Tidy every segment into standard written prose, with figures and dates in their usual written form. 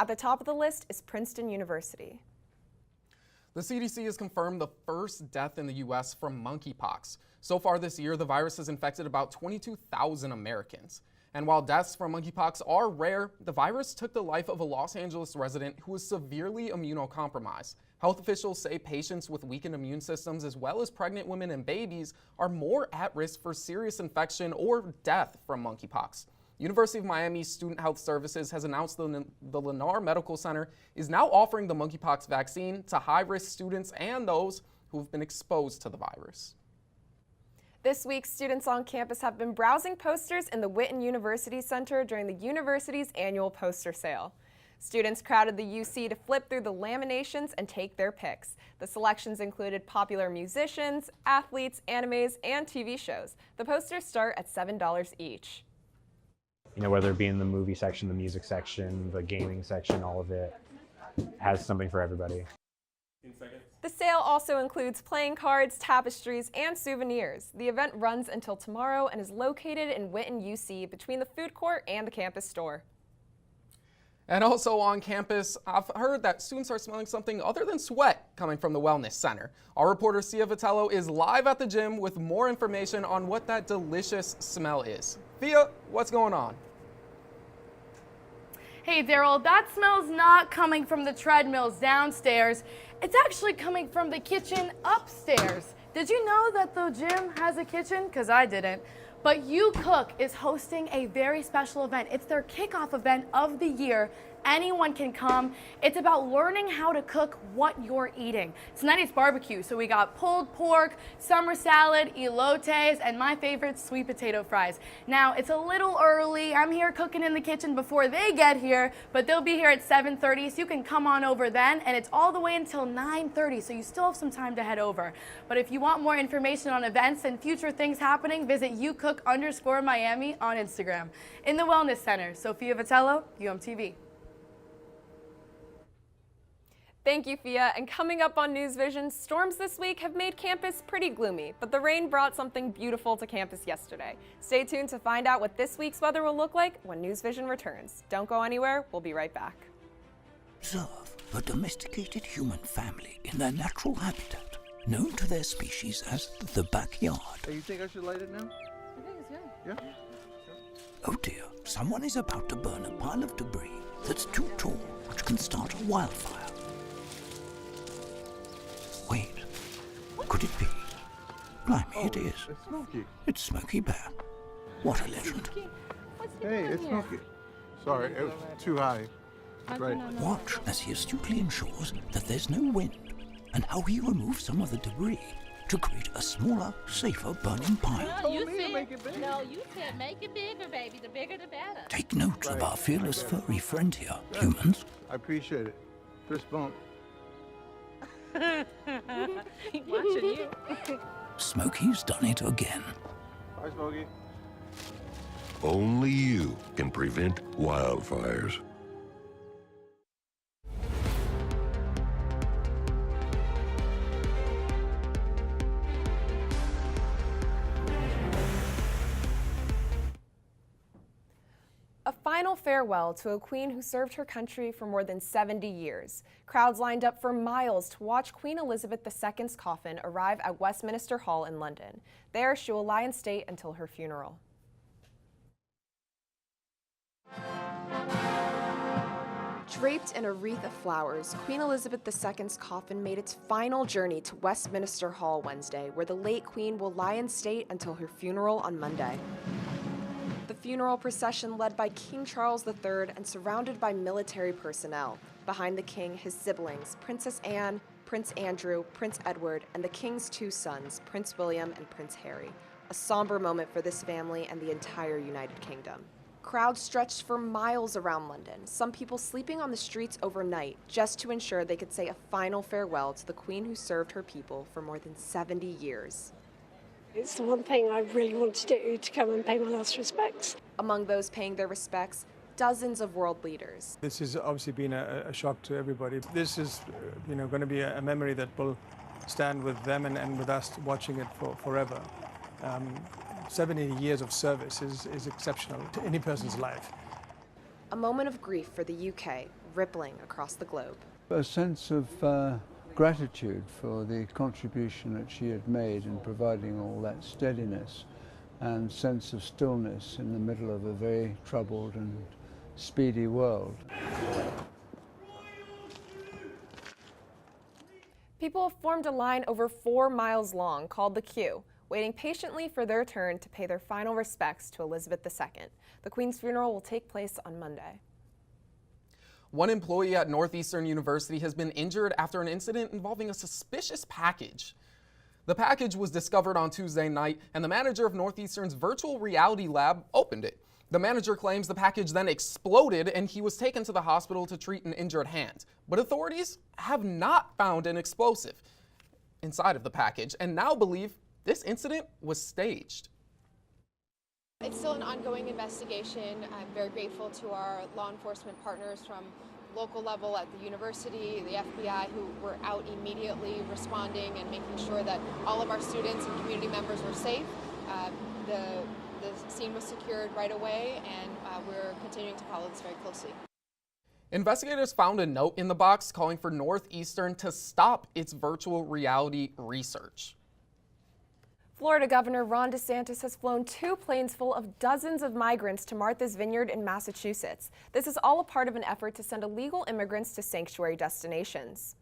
At the top of the list is Princeton University. The CDC has confirmed the first death in the U.S. from monkeypox. So far this year, the virus has infected about 22,000 Americans. And while deaths from monkeypox are rare, the virus took the life of a Los Angeles resident who was severely immunocompromised. Health officials say patients with weakened immune systems, as well as pregnant women and babies, are more at risk for serious infection or death from monkeypox. University of Miami Student Health Services has announced the Lennar Medical Center is now offering the monkeypox vaccine to high-risk students and those who have been exposed to the virus. This week, students on campus have been browsing posters in the Whitten University Center during the university's annual poster sale. Students crowded the UC to flip through the laminations and take their picks. The selections included popular musicians, athletes, animes, and TV shows. The posters start at $7 each. You know, whether it be in the movie section, the music section, the gaming section, all of it has something for everybody. The sale also includes playing cards, tapestries, and souvenirs. The event runs until tomorrow and is located in Whitten UC between the food court and the campus store. And also on campus, I've heard that students are smelling something other than sweat coming from the Wellness Center. Our reporter Sia Vitello is live at the gym with more information on what that delicious smell is. Thea, what's going on? Hey Daryl, that smell's not coming from the treadmills downstairs. It's actually coming from the kitchen upstairs. Did you know that the gym has a kitchen? Because I didn't. But You Cook is hosting a very special event. It's their kickoff event of the year. Anyone can come. It's about learning how to cook what you're eating. Tonight it's barbecue, so we got pulled pork, summer salad, elotes, and my favorite, sweet potato fries. Now, it's a little early. I'm here cooking in the kitchen before they get here, but they'll be here at 7:30, so you can come on over then, and it's all the way until 9:30, so you still have some time to head over. But if you want more information on events and future things happening, visit YouCook_Miami on Instagram. In the Wellness Center, Sophia Vitello, UMTV. Thank you, Fia. And coming up on NewsVision, storms this week have made campus pretty gloomy, but the rain brought something beautiful to campus yesterday. Stay tuned to find out what this week's weather will look like when NewsVision returns. Don't go anywhere. We'll be right back. Observe a domesticated human family in their natural habitat, known to their species as the backyard. Hey, you think I should light it now? I think it's good. Yeah? Oh dear, someone is about to burn a pile of debris that's too tall, which can start a wildfire. Wait, could it be? Blimey, it is. It's Smokey. It's Smokey Bear. What a legend. Hey, it's Smokey. Sorry, it was too high. Right. Watch as he astutely ensures that there's no wind, and how he removes some of the debris to create a smaller, safer burning pile. No, you said make it bigger, baby. The bigger, the better. Take note of our fearless furry friend here, humans. I appreciate it. Fist bump. Watching you. Smokey's done it again. Bye, Smokey. Only you can prevent wildfires. A final farewell to a queen who served her country for more than 70 years. Crowds lined up for miles to watch Queen Elizabeth II's coffin arrive at Westminster Hall in London. There, she will lie in state until her funeral. Draped in a wreath of flowers, Queen Elizabeth II's coffin made its final journey to Westminster Hall Wednesday, where the late queen will lie in state until her funeral on Monday. The funeral procession led by King Charles III and surrounded by military personnel. Behind the king, his siblings, Princess Anne, Prince Andrew, Prince Edward, and the king's two sons, Prince William and Prince Harry. A somber moment for this family and the entire United Kingdom. Crowds stretched for miles around London, some people sleeping on the streets overnight just to ensure they could say a final farewell to the queen who served her people for more than 70 years. It's the one thing I really want to do, to come and pay my last respects. Among those paying their respects, dozens of world leaders. This has obviously been a shock to everybody. This is, going to be a memory that will stand with them and with us watching it for forever. 70 years of service is exceptional to any person's life. A moment of grief for the UK. rippling across the globe. A sense of gratitude for the contribution that she had made in providing all that steadiness and sense of stillness in the middle of a very troubled and speedy world. People have formed a line over 4 miles long called the Queue, waiting patiently for their turn to pay their final respects to Elizabeth II. The Queen's funeral will take place on Monday. One employee at Northeastern University has been injured after an incident involving a suspicious package. The package was discovered on Tuesday night, and the manager of Northeastern's virtual reality lab opened it. The manager claims the package then exploded and he was taken to the hospital to treat an injured hand. But authorities have not found an explosive inside of the package and now believe this incident was staged. It's still an ongoing investigation. I'm very grateful to our law enforcement partners from local level at the university, the FBI, who were out immediately responding and making sure that all of our students and community members were safe. The scene was secured right away, and we're continuing to follow this very closely. Investigators found a note in the box calling for Northeastern to stop its virtual reality research. Florida Governor Ron DeSantis has flown 2 planes full of dozens of migrants to Martha's Vineyard in Massachusetts. This is all a part of an effort to send illegal immigrants to sanctuary destinations.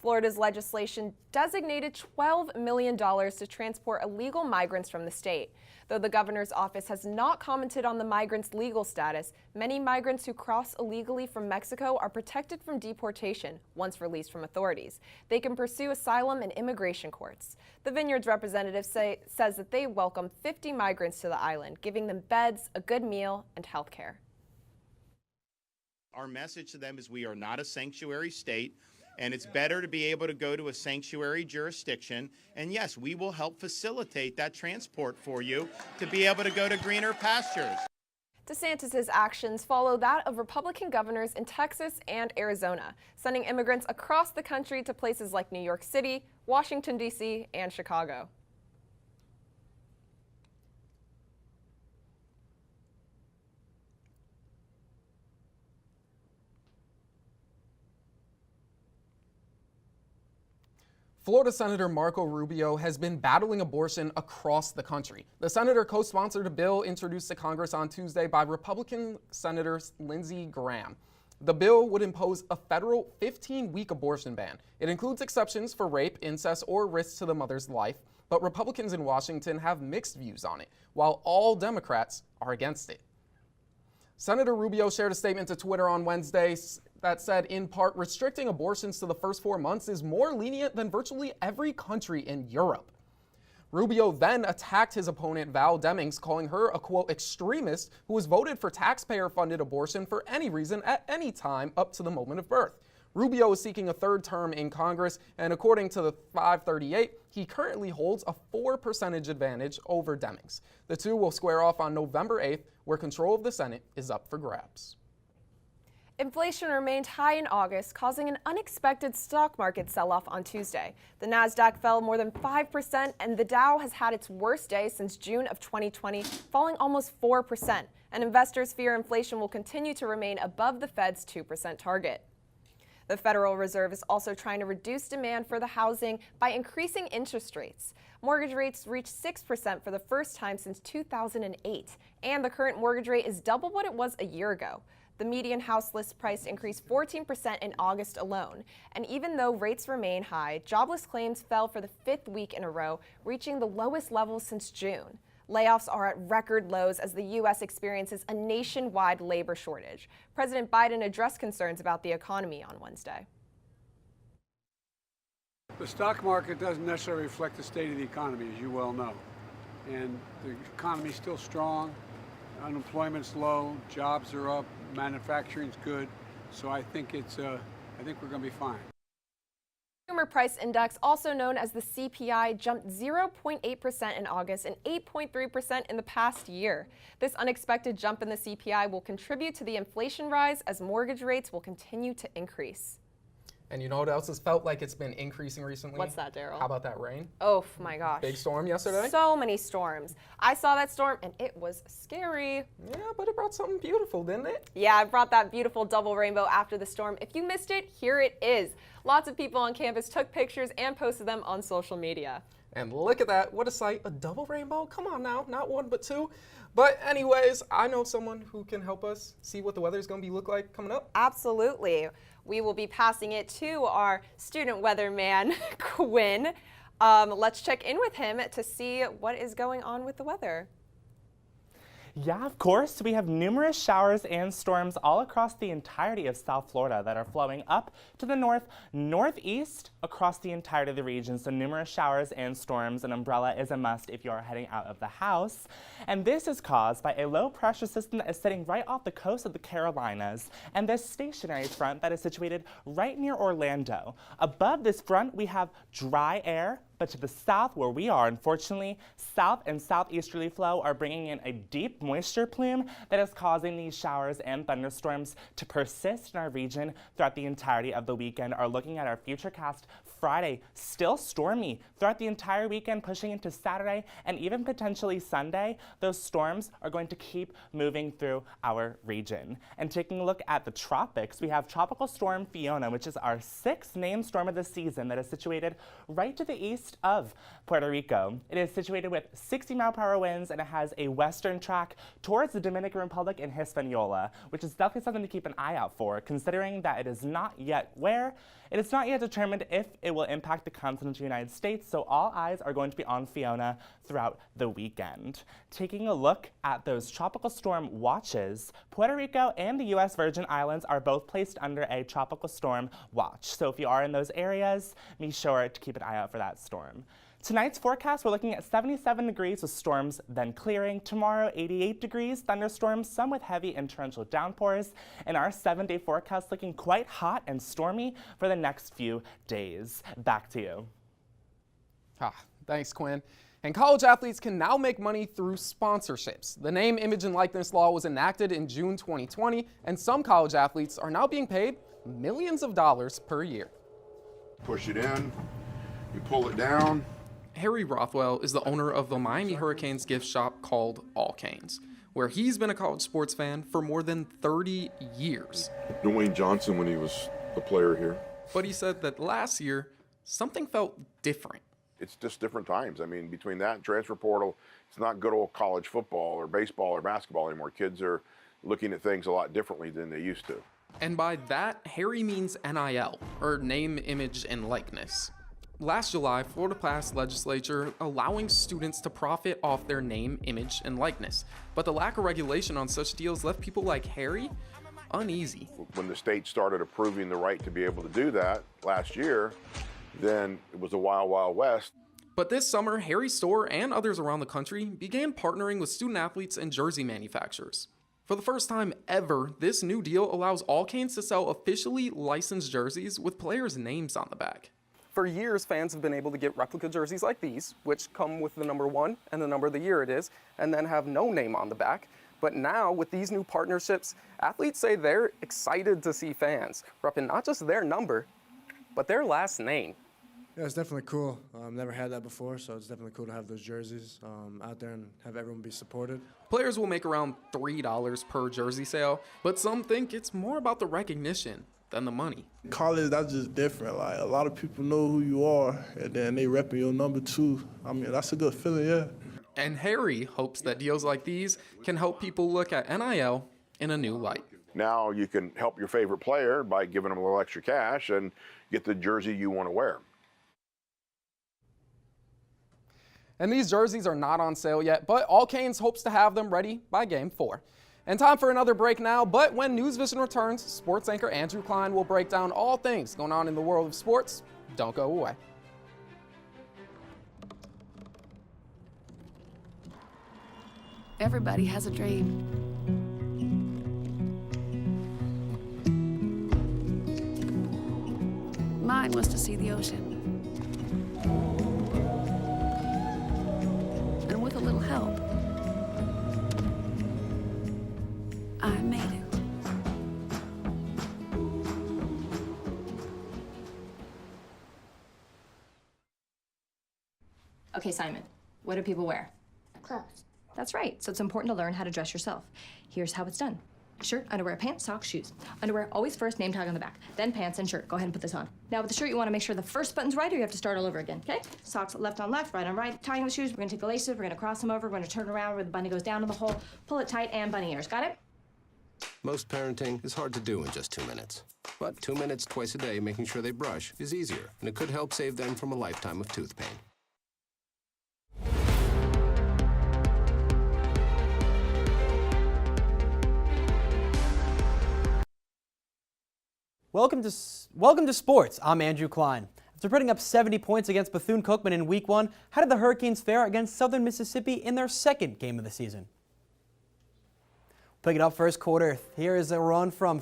Florida's legislation designated $12 million to transport illegal migrants from the state. Though the governor's office has not commented on the migrants' legal status, many migrants who cross illegally from Mexico are protected from deportation once released from authorities. They can pursue asylum in immigration courts. The Vineyard's representative says that they welcome 50 migrants to the island, giving them beds, a good meal, and health care. Our message to them is we are not a sanctuary state, and it's better to be able to go to a sanctuary jurisdiction. And yes, we will help facilitate that transport for you to be able to go to greener pastures. DeSantis' actions follow that of Republican governors in Texas and Arizona, sending immigrants across the country to places like New York City, Washington, D.C., and Chicago. Florida Senator Marco Rubio has been battling abortion across the country. The senator co-sponsored a bill introduced to Congress on Tuesday by Republican Senator Lindsey Graham. The bill would impose a federal 15-week abortion ban. It includes exceptions for rape, incest, or risks to the mother's life, but Republicans in Washington have mixed views on it, while all Democrats are against it. Senator Rubio shared a statement to Twitter on Wednesday that said, in part, restricting abortions to the first 4 months is more lenient than virtually every country in Europe. Rubio then attacked his opponent Val Demings, calling her a, quote, extremist who has voted for taxpayer-funded abortion for any reason at any time up to the moment of birth. Rubio is seeking a 3rd term in Congress, and according to the 538, he currently holds a 4% advantage over Demings. The two will square off on November 8th, where control of the Senate is up for grabs. Inflation remained high in August, causing an unexpected stock market sell-off on Tuesday. The Nasdaq fell more than 5%, and the Dow has had its worst day since June of 2020, falling almost 4%. And investors fear inflation will continue to remain above the Fed's 2% target. The Federal Reserve is also trying to reduce demand for the housing by increasing interest rates. Mortgage rates reached 6% for the first time since 2008, and the current mortgage rate is double what it was a year ago. The median house list price increased 14% in August alone. And even though rates remain high, jobless claims fell for the 5th week in a row, reaching the lowest levels since June. Layoffs are at record lows as the U.S. experiences a nationwide labor shortage. President Biden addressed concerns about the economy on Wednesday. The stock market doesn't necessarily reflect the state of the economy, as you well know. And the economy is still strong, unemployment's low, jobs are up, manufacturing's good. So I think we're going to be fine. Consumer Price Index, also known as the CPI, jumped 0.8% in August and 8.3% in the past year. This unexpected jump in the CPI will contribute to the inflation rise as mortgage rates will continue to increase. And you know what else has felt like it's been increasing recently? What's that, Daryl? How about that rain? Oh my gosh. Big storm yesterday? So many storms. I saw that storm and it was scary. Yeah, but it brought something beautiful, didn't it? Yeah, it brought that beautiful double rainbow after the storm. If you missed it, here it is. Lots of people on campus took pictures and posted them on social media. And look at that, what a sight, a double rainbow? Come on now, not one but two. But anyways, I know someone who can help us see what the weather's gonna look like coming up. Absolutely. We will be passing it to our student weatherman, Quinn. Let's check in with him to see what is going on with the weather. Yeah, of course. We have numerous showers and storms all across the entirety of South Florida that are flowing up to the northeast across the entirety of the region. So numerous showers and storms. An umbrella is a must if you are heading out of the house. And this is caused by a low pressure system that is sitting right off the coast of the Carolinas and this stationary front that is situated right near Orlando. Above this front, we have dry air. But to the south, where we are, unfortunately, south and southeasterly flow are bringing in a deep moisture plume that is causing these showers and thunderstorms to persist in our region throughout the entirety of the weekend. Are looking at our futurecast Friday, still stormy throughout the entire weekend, pushing into Saturday and even potentially Sunday. Those storms are going to keep moving through our region. And taking a look at the tropics, we have Tropical Storm Fiona, which is our 6th named storm of the season that is situated right to the east of Puerto Rico. It is situated with 60-mile-per-hour winds and it has a western track towards the Dominican Republic and Hispaniola, which is definitely something to keep an eye out for, considering that it is not yet determined if it will impact the continental United States, so all eyes are going to be on Fiona throughout the weekend. Taking a look at those tropical storm watches, Puerto Rico and the U.S. Virgin Islands are both placed under a tropical storm watch. So if you are in those areas, be sure to keep an eye out for that storm. Tonight's forecast, we're looking at 77 degrees with storms then clearing. Tomorrow, 88 degrees, thunderstorms, some with heavy and torrential downpours. And our 7-day forecast looking quite hot and stormy for the next few days. Back to you. Thanks, Quinn. And college athletes can now make money through sponsorships. The name, image, and likeness law was enacted in June 2020, and some college athletes are now being paid millions of dollars per year. Push it in, you pull it down. Harry Rothwell is the owner of the Miami Hurricanes gift shop called All Canes, where he's been a college sports fan for more than 30 years. Dwayne Johnson when he was a player here. But he said that last year, something felt different. It's just different times. I mean, between that and transfer portal, it's not good old college football or baseball or basketball anymore. Kids are looking at things a lot differently than they used to. And by that, Harry means NIL, or name, image, and likeness. Last July, Florida passed legislature allowing students to profit off their name, image, and likeness. But the lack of regulation on such deals left people like Harry uneasy. When the state started approving the right to be able to do that last year, then it was a wild, wild west. But this summer, Harry's store and others around the country began partnering with student athletes and jersey manufacturers. For the first time ever, this new deal allows All Canes to sell officially licensed jerseys with players' names on the back. For years, fans have been able to get replica jerseys like these, which come with the number 1 and the number of the year it is, and then have no name on the back. But now, with these new partnerships, athletes say they're excited to see fans repping not just their number, but their last name. Yeah, it's definitely cool. Never had that before, so it's definitely cool to have those jerseys out there and have everyone be supported. Players will make around $3 per jersey sale, but some think it's more about the recognition than the money. College, that's just different. Like, a lot of people know who you are, and then they repping your number too. I mean, that's a good feeling, yeah. And Harry hopes that deals like these can help people look at NIL in a new light. Now you can help your favorite player by giving them a little extra cash and get the jersey you want to wear. And these jerseys are not on sale yet, but All Canes hopes to have them ready by Game 4. And time for another break now, but when NewsVision returns, sports anchor Andrew Klein will break down all things going on in the world of sports. Don't go away. Everybody has a dream. Mine was to see the ocean. And with a little help, I made it. Okay, Simon, what do people wear? Clothes. That's right, so it's important to learn how to dress yourself. Here's how it's done. Shirt, underwear, pants, socks, shoes. Underwear, always first, name tag on the back. Then pants and shirt. Go ahead and put this on. Now with the shirt, you want to make sure the first button's right or you have to start all over again, okay? Socks left on left, right on right. Tying the shoes, we're gonna take the laces, we're gonna cross them over, we're gonna turn around where the bunny goes down in the hole, pull it tight, and bunny ears. Got it? Most parenting is hard to do in just 2 minutes. But 2 minutes twice a day making sure they brush is easier, and it could help save them from a lifetime of tooth pain. Welcome to sports. I'm Andrew Klein. After putting up 70 points against Bethune-Cookman in Week 1, how did the Hurricanes fare against Southern Mississippi in their second game of the season? Pick it up first quarter. Here is a run from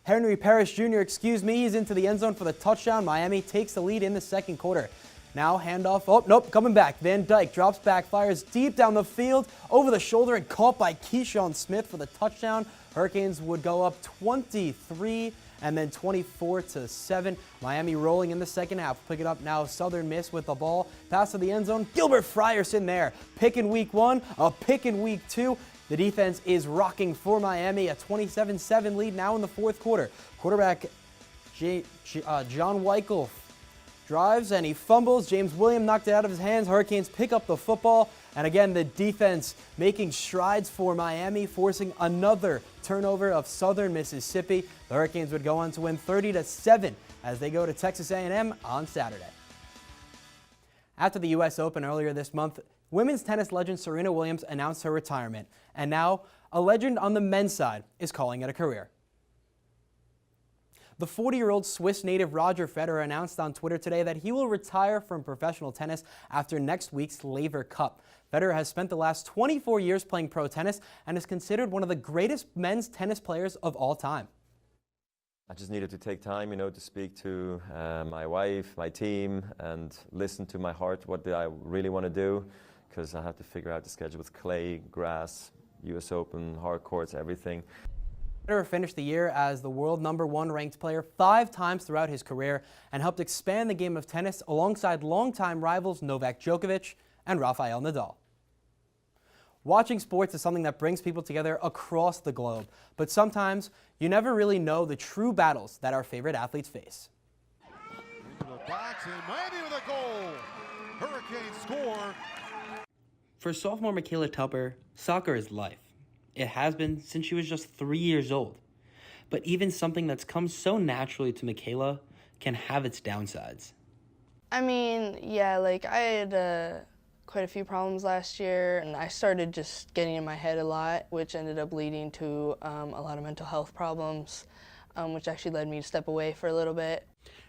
Henry Parrish Jr. He's into the end zone for the touchdown. Miami takes the lead in the second quarter. Now handoff. Oh, nope, coming back. Van Dyke drops back, fires deep down the field, over the shoulder, and caught by Keyshawn Smith for the touchdown. Hurricanes would go up 23 and then 24-7. Miami rolling in the second half. Pick it up now. Southern Miss with the ball. Pass to the end zone. Gilbert Frierson there. Pick in Week 1, a pick in Week 2. The defense is rocking for Miami. A 27-7 lead now in the fourth quarter. Quarterback John Wyckoff drives and he fumbles. James Williams knocked it out of his hands. Hurricanes pick up the football. And again, the defense making strides for Miami, forcing another turnover of Southern Mississippi. The Hurricanes would go on to win 30-7 as they go to Texas A&M on Saturday. After the U.S. Open earlier this month, women's tennis legend Serena Williams announced her retirement. And now, a legend on the men's side is calling it a career. The 40-year-old Swiss native Roger Federer announced on Twitter today that he will retire from professional tennis after next week's Laver Cup. Federer has spent the last 24 years playing pro tennis and is considered one of the greatest men's tennis players of all time. I just needed to take time, to speak to my wife, my team, and listen to my heart. What do I really want to do? Because I have to figure out the schedule with clay, grass, U.S. Open, hard courts, everything. Federer finished the year as the world #1 ranked player 5 times throughout his career and helped expand the game of tennis alongside longtime rivals Novak Djokovic and Rafael Nadal. Watching sports is something that brings people together across the globe, but sometimes you never really know the true battles that our favorite athletes face. Into the box and Miami with a goal. Hurricanes score. For sophomore Michaela Tupper, soccer is life. It has been since she was just 3 years old. But even something that's come so naturally to Michaela can have its downsides. I mean, yeah, I had quite a few problems last year, and I started just getting in my head a lot, which ended up leading to a lot of mental health problems, which actually led me to step away for a little bit.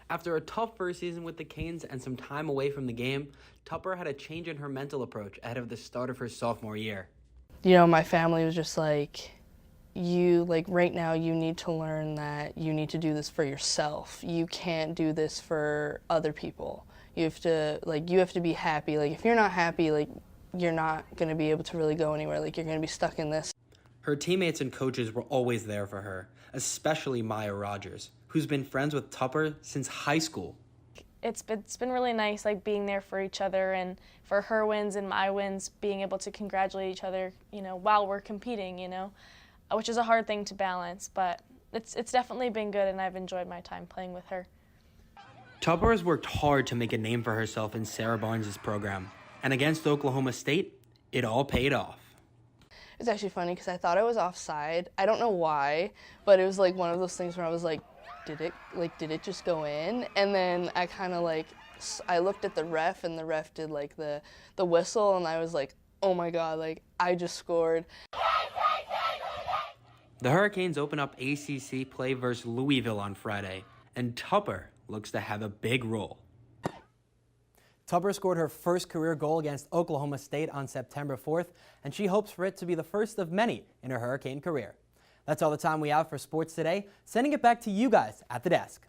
After a tough first season with the Canes and some time away from the game, Tupper had a change in her mental approach ahead of the start of her sophomore year. My family was just right now you need to learn that you need to do this for yourself. You can't do this for other people. You have to be happy. If you're not happy, you're not going to be able to really go anywhere. You're going to be stuck in this. Her teammates and coaches were always there for her, especially Maya Rogers, who's been friends with Tupper since high school. It's been really nice, being there for each other, and for her wins and my wins, being able to congratulate each other, while we're competing, which is a hard thing to balance, but it's definitely been good, and I've enjoyed my time playing with her. Tupper has worked hard to make a name for herself in Sarah Barnes' program, and against Oklahoma State, it all paid off. It's actually funny because I thought I was offside. I don't know why, but it was one of those things where I was did it just go in? And then I kind of I looked at the ref, and the ref did the whistle, and I was oh my God, I just scored. The Hurricanes open up ACC play versus Louisville on Friday, and Tupper looks to have a big role. Tupper scored her first career goal against Oklahoma State on September 4th, and she hopes for it to be the first of many in her Hurricane career. That's all the time we have for sports today. Sending it back to you guys at the desk.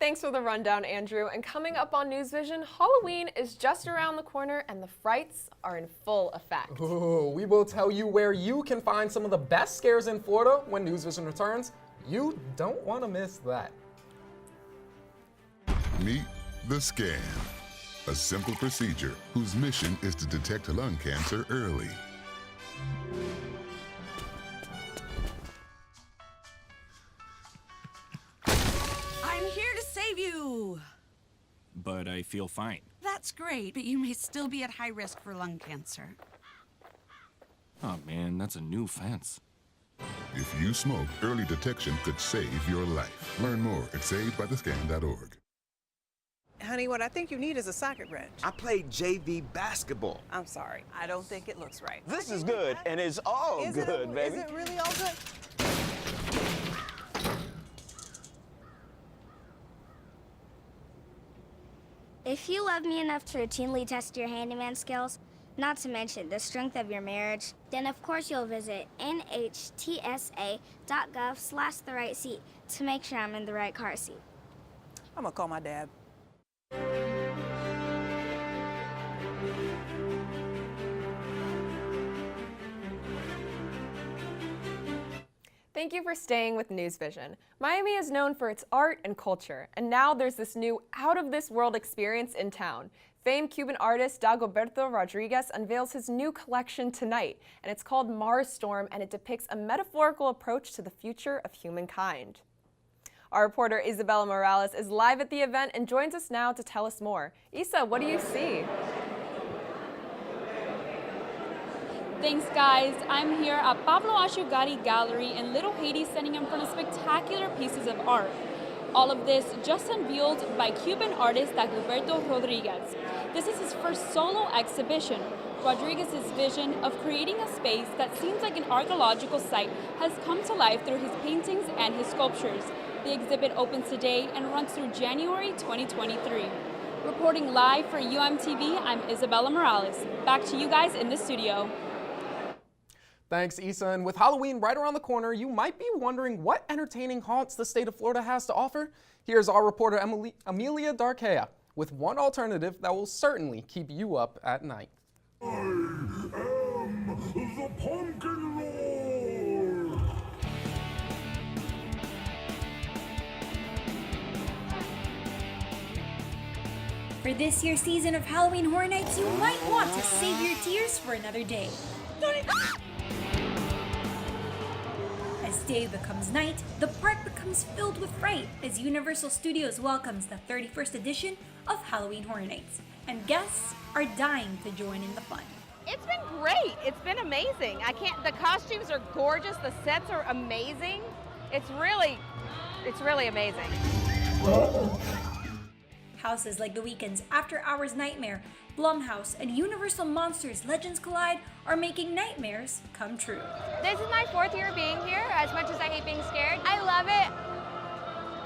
Thanks for the rundown, Andrew. And coming up on NewsVision, Halloween is just around the corner and the frights are in full effect. Ooh, we will tell you where you can find some of the best scares in Florida when NewsVision returns. You don't want to miss that. Meet the Scam. a simple procedure whose mission is to detect lung cancer early. I'm here to save you. But I feel fine. That's great, but you may still be at high risk for lung cancer. Oh man, that's a new fence. If you smoke, early detection could save your life. Learn more at savedbythescan.org. Honey, what I think you need is a socket wrench. I played JV basketball. I'm sorry. I don't think it looks right. This is good, and it's all good, baby. Is it really all good? If you love me enough to routinely test your handyman skills, not to mention the strength of your marriage, then of course you'll visit nhtsa.gov/therightseat to make sure I'm in the right car seat. I'm gonna call my dad. Thank you for staying with NewsVision. Miami is known for its art and culture, and now there's this new out-of-this-world experience in town. Famed Cuban artist Dagoberto Rodriguez unveils his new collection tonight, and it's called Mars Storm, and it depicts a metaphorical approach to the future of humankind. Our reporter Isabella Morales is live at the event and joins us now to tell us more. Isa, what do you see? Thanks, guys. I'm here at Pablo Ashugari Gallery in Little Haiti, standing in front of spectacular pieces of art. All of this just unveiled by Cuban artist Dagoberto Rodriguez. This is his first solo exhibition. Rodriguez's vision of creating a space that seems like an archaeological site has come to life through his paintings and his sculptures. The exhibit opens today and runs through January 2023. Reporting live for UMTV, I'm Isabella Morales. Back to you guys in the studio. Thanks, Issa. And with Halloween right around the corner, you might be wondering what entertaining haunts the state of Florida has to offer. Here's our reporter, Amelia Darkea, with one alternative that will certainly keep you up at night. I am the Pumpkin Lord! For this year's season of Halloween Horror Nights, you might want to save your tears for another day. As day becomes night, the park becomes filled with fright as Universal Studios welcomes the 31st edition of Halloween Horror Nights, and guests are dying to join in the fun. It's been great. It's been amazing. The costumes are gorgeous. The sets are amazing. It's really amazing. Houses like The Weeknd's After Hours Nightmare, Blumhouse, and Universal Monsters Legends Collide are making nightmares come true. This is my 4th year being here. As much as I hate being scared, I love it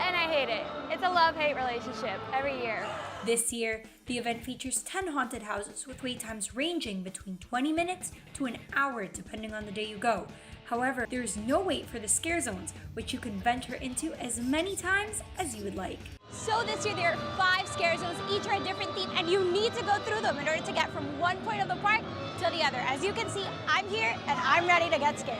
and I hate it. It's a love-hate relationship every year. This year, the event features 10 haunted houses with wait times ranging between 20 minutes to an hour depending on the day you go. However, there is no wait for the scare zones, which you can venture into as many times as you would like. So this year there are 5 scare zones, each are a different theme, and you need to go through them in order to get from one point of the park to the other. As you can see, I'm here and I'm ready to get scared.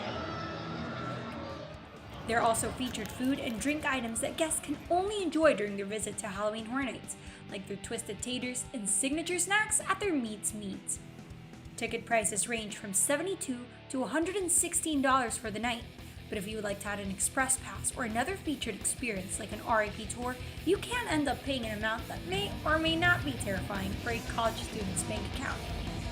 There are also featured food and drink items that guests can only enjoy during their visit to Halloween Horror Nights, like their twisted taters and signature snacks at their Meats. Ticket prices range from $72 to $116 for the night. But if you would like to add an express pass or another featured experience like an RIP tour, you can end up paying an amount that may or may not be terrifying for a college student's bank account.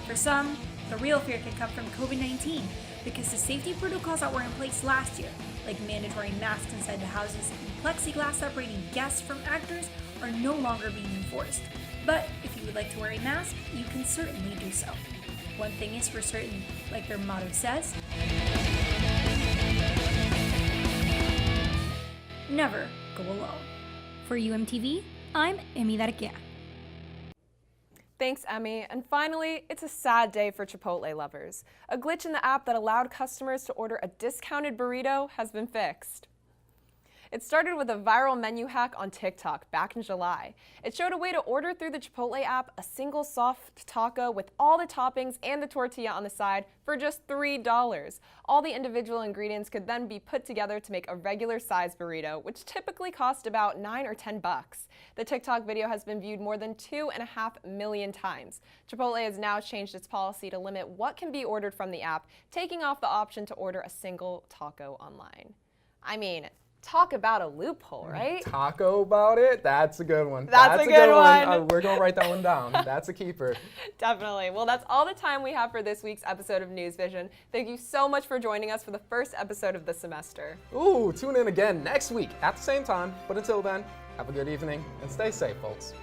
For some, the real fear can come from COVID-19 because the safety protocols that were in place last year, like mandatory masks inside the houses and plexiglass separating guests from actors, are no longer being enforced. But if you would like to wear a mask, you can certainly do so. One thing is for certain, like their motto says, never go alone. For UMTV, I'm Emi Darkea. Thanks, Emmy. And finally, it's a sad day for Chipotle lovers. A glitch in the app that allowed customers to order a discounted burrito has been fixed. It started with a viral menu hack on TikTok back in July. It showed a way to order through the Chipotle app a single soft taco with all the toppings and the tortilla on the side for just $3. All the individual ingredients could then be put together to make a regular size burrito, which typically cost about $9 or $10. The TikTok video has been viewed more than 2.5 million times. Chipotle has now changed its policy to limit what can be ordered from the app, taking off the option to order a single taco online. I mean, talk about a loophole, right? Taco about it? That's a good one. That's a good one. We're going to write that one down. That's a keeper. Definitely. Well, that's all the time we have for this week's episode of NewsVision. Thank you so much for joining us for the first episode of the semester. Ooh, tune in again next week at the same time. But until then, have a good evening and stay safe, folks.